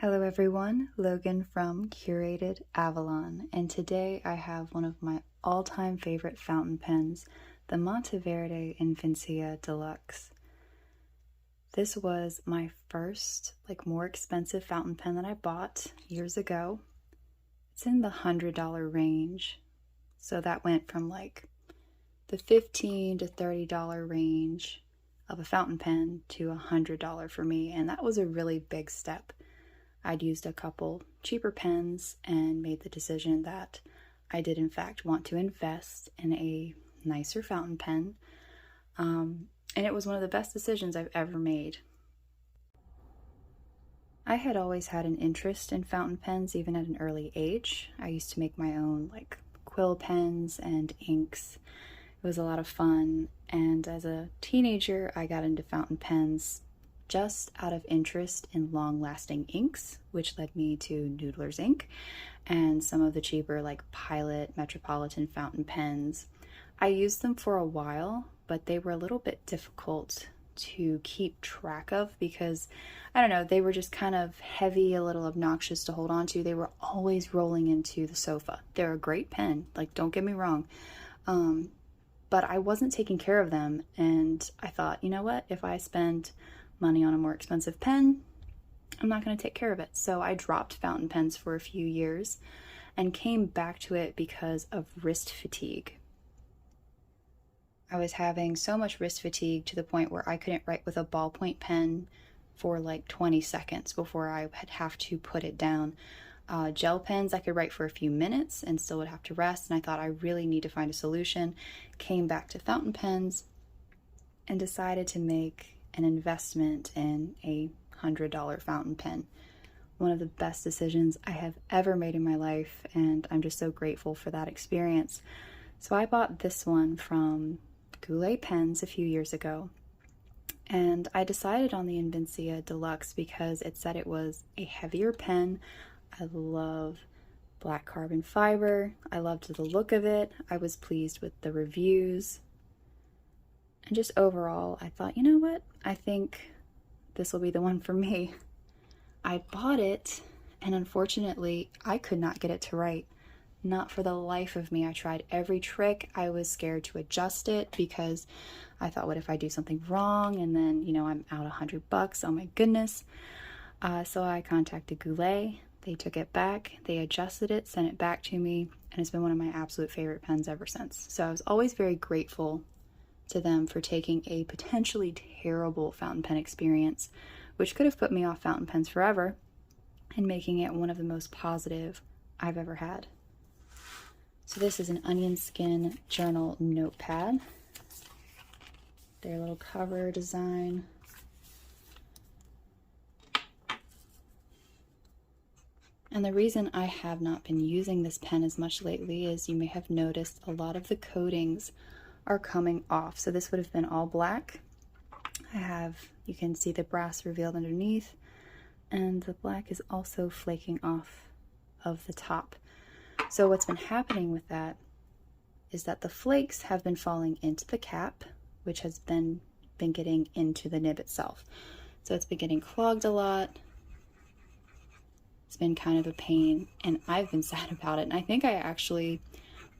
Hello everyone, Logan from Curated Avalon, and today I have one of my all-time favorite fountain pens, the Monteverde Invincia Deluxe. This was my first, more expensive fountain pen that I bought years ago. It's in the $100 range, so that went from the $15 to $30 range of a fountain pen to $100 for me, and that was a really big step. I'd used a couple cheaper pens and made the decision that I did in fact want to invest in a nicer fountain pen, and it was one of the best decisions I've ever made. I had always had an interest in fountain pens even at an early age. I used to make my own quill pens and inks. It was a lot of fun, and as a teenager I got into fountain pens just out of interest in long-lasting inks, which led me to Noodler's ink and some of the cheaper Pilot Metropolitan fountain pens. I used them for a while, but they were a little bit difficult to keep track of because, I don't know, they were just kind of heavy, a little obnoxious to hold on to. They were always rolling into the sofa. They're a great pen, don't get me wrong, but I wasn't taking care of them, and I thought, you know what, if I spend money on a more expensive pen, I'm not going to take care of it. So I dropped fountain pens for a few years and came back to it because of wrist fatigue. I was having so much wrist fatigue to the point where I couldn't write with a ballpoint pen for 20 seconds before I would have to put it down. Gel pens I could write for a few minutes and still would have to rest, and I thought I really need to find a solution. Came back to fountain pens and decided to make an investment in a $100 fountain pen. One of the best decisions I have ever made in my life, and I'm just so grateful for that experience. So I bought this one from Goulet Pens a few years ago, and I decided on the Invincia Deluxe because it said it was a heavier pen. I love black carbon fiber. I loved the look of it. I was pleased with the reviews. And just overall, I thought, you know what? I think this will be the one for me. I bought it, and unfortunately, I could not get it to write. Not for the life of me. I tried every trick. I was scared to adjust it because I thought, what if I do something wrong? And then, I'm out $100. Oh my goodness. So I contacted Goulet. They took it back. They adjusted it, sent it back to me, and it's been one of my absolute favorite pens ever since. So I was always very grateful to them for taking a potentially terrible fountain pen experience, which could have put me off fountain pens forever, and making it one of the most positive I've ever had. So this is an onion skin journal notepad. Their little cover design. And the reason I have not been using this pen as much lately is you may have noticed a lot of the coatings are coming off. So this would have been all black. You can see the brass revealed underneath, and the black is also flaking off of the top. So what's been happening with that is that the flakes have been falling into the cap, which has then been getting into the nib itself. So it's been getting clogged a lot. It's been kind of a pain, and I've been sad about it. And I think I actually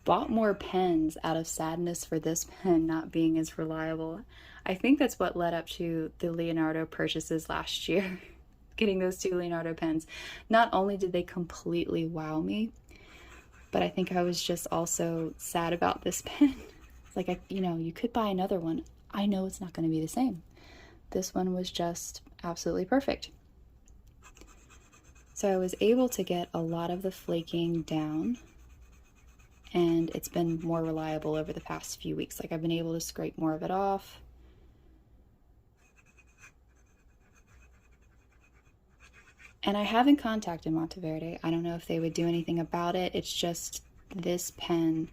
bought more pens out of sadness for this pen not being as reliable. I think that's what led up to the Leonardo purchases last year, getting those two Leonardo pens. Not only did they completely wow me, but I think I was just also sad about this pen. You could buy another one. I know it's not going to be the same. This one was just absolutely perfect. So I was able to get a lot of the flaking down, and it's been more reliable over the past few weeks. I've been able to scrape more of it off. And I haven't contacted Monteverde. I don't know if they would do anything about it. It's just this pen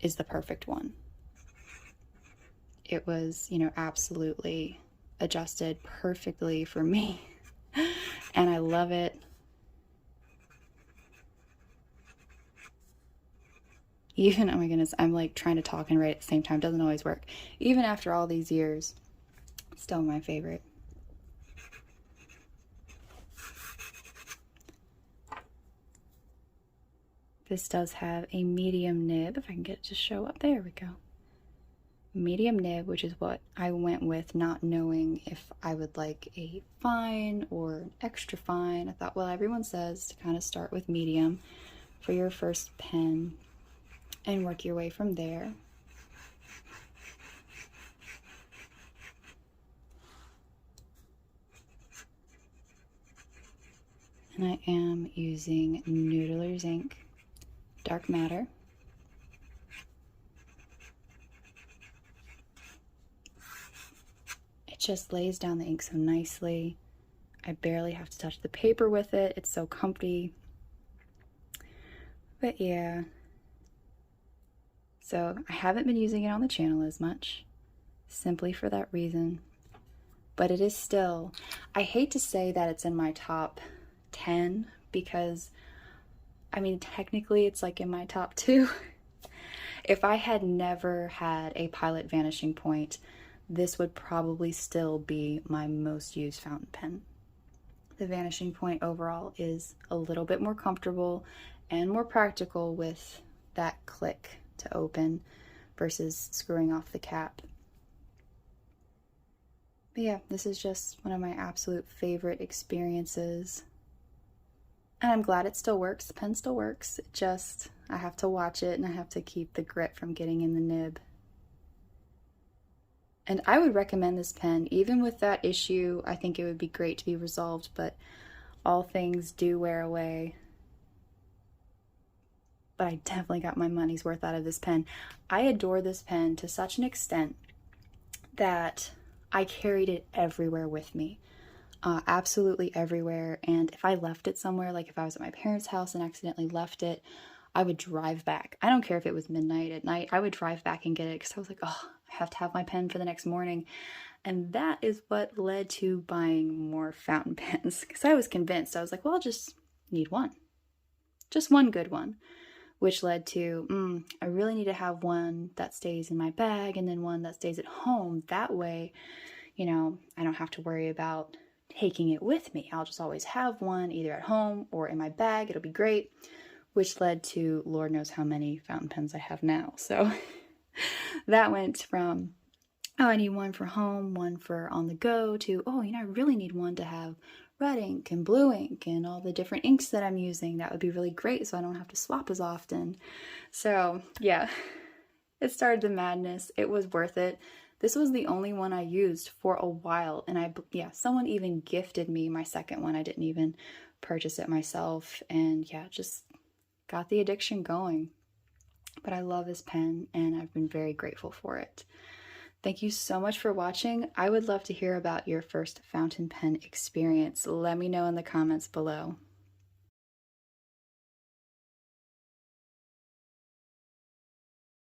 is the perfect one. It was, absolutely adjusted perfectly for me. And I love it. Even, oh my goodness, I'm trying to talk and write at the same time. Doesn't always work. Even after all these years, still my favorite. This does have a medium nib, if I can get it to show up. There we go. Medium nib, which is what I went with, not knowing if I would like a fine or extra fine. I thought, well, everyone says to kind of start with medium for your first pen and work your way from there. And I am using Noodler's ink, Dark Matter. It just lays down the ink so nicely. I barely have to touch the paper with it. It's so comfy. But yeah. So I haven't been using it on the channel as much, simply for that reason. But it is still, I hate to say that it's in my top 10 because, I mean, technically it's like in my top 2. If I had never had a Pilot Vanishing Point, this would probably still be my most used fountain pen. The Vanishing Point overall is a little bit more comfortable and more practical with that click to open versus screwing off the cap. But yeah, this is just one of my absolute favorite experiences. And I'm glad it still works. The pen still works. It just, I have to watch it and I have to keep the grit from getting in the nib. And I would recommend this pen, even with that issue. I think it would be great to be resolved, but all things do wear away. But I definitely got my money's worth out of this pen. I adore this pen to such an extent that I carried it everywhere with me. Absolutely everywhere. And if I left it somewhere, like if I was at my parents' house and accidentally left it, I would drive back. I don't care if it was midnight at night. I would drive back and get it because I was like, oh, I have to have my pen for the next morning. And that is what led to buying more fountain pens because I was convinced. I was like, well, I'll just need one. Just one good one. Which led to, I really need to have one that stays in my bag and then one that stays at home. That way, you know, I don't have to worry about taking it with me. I'll just always have one either at home or in my bag. It'll be great. Which led to Lord knows how many fountain pens I have now. So that went from, oh, I need one for home, one for on the go, to, oh, you know, I really need one to have red ink and blue ink and all the different inks that I'm using. That would be really great so I don't have to swap as often. So yeah, it started the madness. It was worth it. This was the only one I used for a while, and someone even gifted me my second one. I didn't even purchase it myself, and yeah, just got the addiction going. But I love this pen and I've been very grateful for it. Thank you so much for watching. I would love to hear about your first fountain pen experience. Let me know in the comments below.